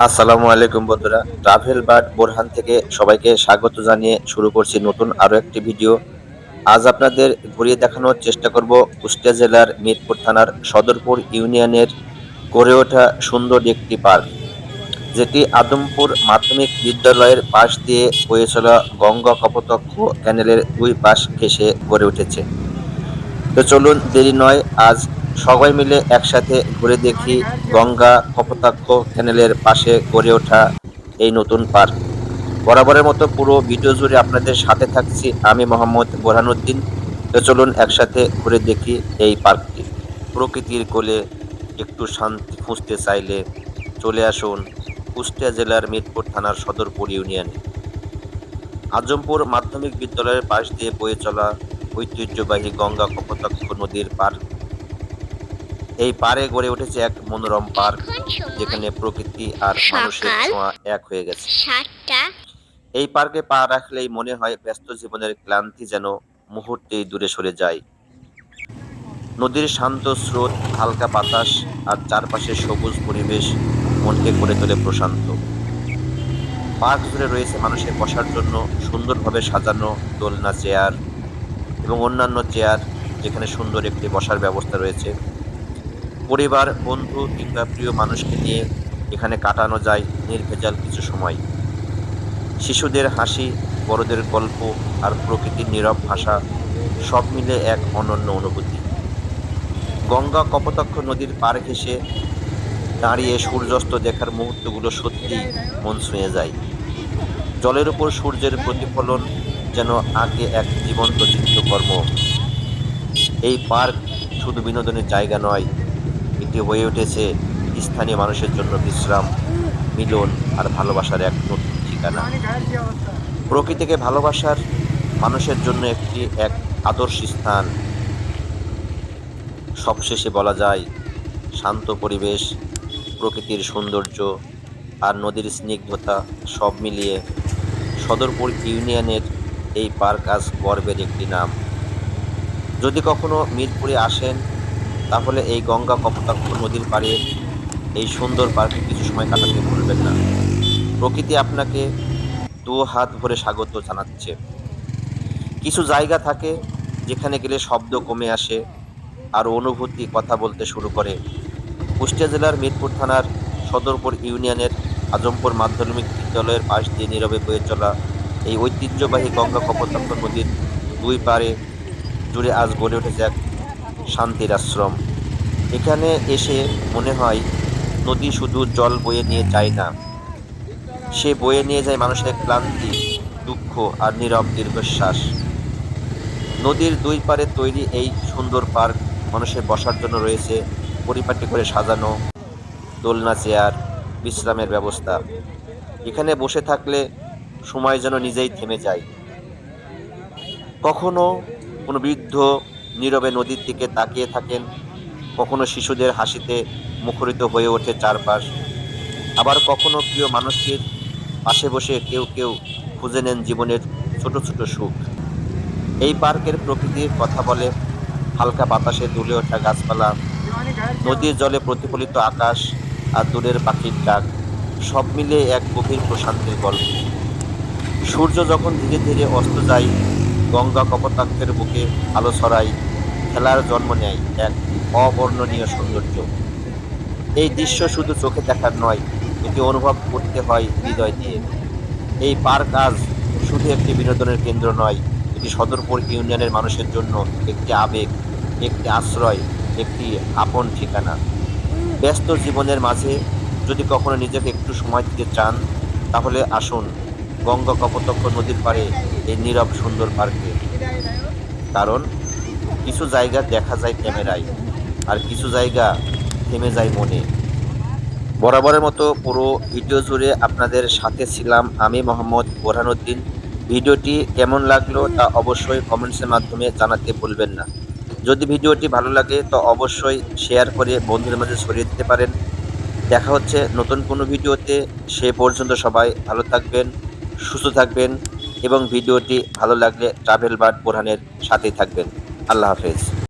আসসালামু আলাইকুম বন্ধুরা, ট্রাভেল বার্ড বোরহান থেকে সবাইকে স্বাগত জানিয়ে শুরু করছি নতুন আরো একটি ভিডিও। আজ আপনাদের ঘুরিয়ে দেখানোর চেষ্টা করব কুষ্টিয়া জেলার মিরপুর থানার সদরপুর ইউনিয়নের গড়ে ওঠা সুন্দর একটি পার্ক, যেটি আদমপুর মাধ্যমিক বিদ্যালয়ের পাশ দিয়ে বয়ে চলা গঙ্গা কপোতাক্ষ ক্যানেলের দুই পাশ ঘেঁষে গড়ে উঠেছে। তো চলুন দেরি নয়, আজ সবাই মিলে একসাথে ঘুরে দেখি গঙ্গা কপোতাক্ষ ক্যানেলের পাশে গড়ে ওঠা এই নতুন পার্ক। বরাবরের মতো পুরো ভিডিও জুড়ে আপনাদের সাথে থাকছি আমি মোহাম্মদ বোরহানুদ্দিন। তো চলুন একসাথে ঘুরে দেখি এই পার্কটি। প্রকৃতির কোলে একটু শান্তি খুঁজতে চাইলে চলে আসুন কুষ্টিয়া জেলার মিরপুর থানার সদরপুর ইউনিয়নে। আজমপুর মাধ্যমিক বিদ্যালয়ের পাশ দিয়ে বয়ে চলা ঐতিহ্যবাহী গঙ্গা কপোতাক্ষ নদীর পার্ক। এই পাড়ে গড়ে উঠেছে এক মনোরম পার্ক, এখন সময় যেখানে প্রকৃতি আর মানুষের সকাল ছোঁয়া এক হয়ে গেছে। 7টা। এই পার্কে পা রাখলেই মনে হয় ব্যস্ত জীবনের ক্লান্তি যেন মুহূর্তেই দূরে সরে যায়। নদীর শান্ত স্রোত, হালকা বাতাস আর চারপাশের সবুজ পরিবেশ মনকে করে তোলে প্রশান্ত। পার্ক জুড়ে রয়েছে মানুষের বসার জন্য সুন্দরভাবে সাজানো দোলনা, চেয়ার এবং অন্যান্য চেয়ার, যেখানে সুন্দর একটি বসার ব্যবস্থা রয়েছে। পরিবার, বন্ধু কিংবা প্রিয় মানুষকে নিয়ে এখানে কাটানো যায় নির্ভেজাল কিছু সময়। শিশুদের হাসি, বড়দের গল্প আর প্রকৃতির নীরব ভাষা সব মিলে এক অনন্য অনুভূতি। গঙ্গা কপোতাক্ষ নদীর পার ঘেঁষে দাঁড়িয়ে সূর্যাস্ত দেখার মুহূর্তগুলো সত্যিই মন ছুঁয়ে যায়। জলের উপর সূর্যের প্রতিফলন যেন আগে এক জীবন্ত চিত্রকর্ম। এই পার্ক শুধু বিনোদনের জায়গা নয়, এটি হয়ে উঠেছে স্থানীয় মানুষের জন্য বিশ্রাম, মিলন আর ভালোবাসার এক নতুন ঠিকানা। প্রকৃতিকে ভালোবাসার মানুষের জন্য একটি এক আদর্শ স্থান। সবশেষে বলা যায়, শান্ত পরিবেশ, প্রকৃতির সৌন্দর্য আর নদীর স্নিগ্ধতা সব মিলিয়ে সদরপুর ইউনিয়নের এই পার্ক আজ গর্বের একটি নাম। যদি কখনো মিরপুরে আসেন, তাহলে এই গঙ্গা কপোতাক্ষ নদীর পাড়ে এই সুন্দর পার্কে কিছু সময় কাটাতে ভুলবেন না। প্রকৃতি আপনাকে দু হাত ভরে স্বাগত জানাচ্ছে। কিছু জায়গা থাকে যেখানে গেলে শব্দ কমে আসে আর অনুভূতি কথা বলতে শুরু করে। কুষ্টিয়া জেলার মিরপুর থানার সদরপুর ইউনিয়নের আজমপুর মাধ্যমিক বিদ্যালয়ের পাশ দিয়ে নীরবে বয়ে চলা এই ঐতিহ্যবাহী গঙ্গা কপোতাক্ষ নদীর দুই পাড়ে জুড়ে আজ গড়ে উঠেছে এক শান্তির আশ্রম। এখানে এসে মনে হয় নদী শুধু জল বয়ে নিয়ে যায় না, সে বয়ে নিয়ে যায় মানুষের ক্লান্তি, দুঃখ আর নীরব দীর্ঘশ্বাস। নদীর দুই পাড়ে তৈরি এই সুন্দর পার্ক, মানুষের বসার জন্য রয়েছে পরিপাটি করে সাজানো দোলনা, চেয়ার, বিশ্রামের ব্যবস্থা। এখানে বসে থাকলে সময় যেন নিজেই থেমে যায়। কখনো কোনো বৃদ্ধ নীরবে নদীর দিকে তাকিয়ে থাকেন, কখনো শিশুদের হাসিতে মুখরিত হয়ে ওঠে চারপাশ, আবার কখনো প্রিয় মানুষটির পাশে বসে কেউ কেউ খুঁজে নেন জীবনের ছোট ছোট সুখ। এই পার্কের প্রকৃতির কথা বলে হালকা বাতাসে দুলে ওঠা গাছপালা, নদীর জলে প্রতিফলিত আকাশ আর দূরের পাখির ডাক সব মিলিয়ে এক গভীর প্রশান্তির গল্প। সূর্য যখন ধীরে ধীরে অস্ত যায়, গঙ্গা কপোতাক্ষের বুকে আলো ছড়ায়, খেলার জন্ম নেয় এক অবর্ণনীয় সৌন্দর্য। এই দৃশ্য শুধু চোখে দেখার নয়, এটি অনুভব করতে হয় হৃদয় দিয়ে। এই পার্ক আজ শুধু একটি বিনোদনের কেন্দ্র নয়, এটি সদরপুর ইউনিয়নের মানুষের জন্য একটি আবেগ, একটি আশ্রয়, একটি আপন ঠিকানা। ব্যস্ত জীবনের মাঝে যদি কখনো নিজেকে একটু সময় দিতে চান, তাহলে আসুন গঙ্গা কপোতাক্ষ নদীর পাড়ে এই নীরব সুন্দর পার্কে। কারণ কিছু জায়গা দেখা যায় ক্যামেরায়, আর কিছু জায়গা থেমে যায় মনে। বরাবরের মতো পুরো ভিডিও জুড়ে আপনাদের সাথে ছিলাম আমি মোহাম্মদ বোরহানুদ্দিন। ভিডিওটি কেমন লাগলো তা অবশ্যই কমেন্টসের মাধ্যমে জানাতে ভুলবেন না। যদি ভিডিওটি ভালো লাগে তো অবশ্যই শেয়ার করে বন্ধুদের মাঝে ছড়িয়ে দিতে পারেন। দেখা হচ্ছে নতুন কোনো ভিডিওতে। সে পর্যন্ত সবাই ভালো থাকবেন, সুস্থ থাকবেন এবং ভিডিওটি ভালো লাগলে ট্রাভেল বার্ড বোরহানের সাথেই থাকবেন। আল্লাহ হাফেজ।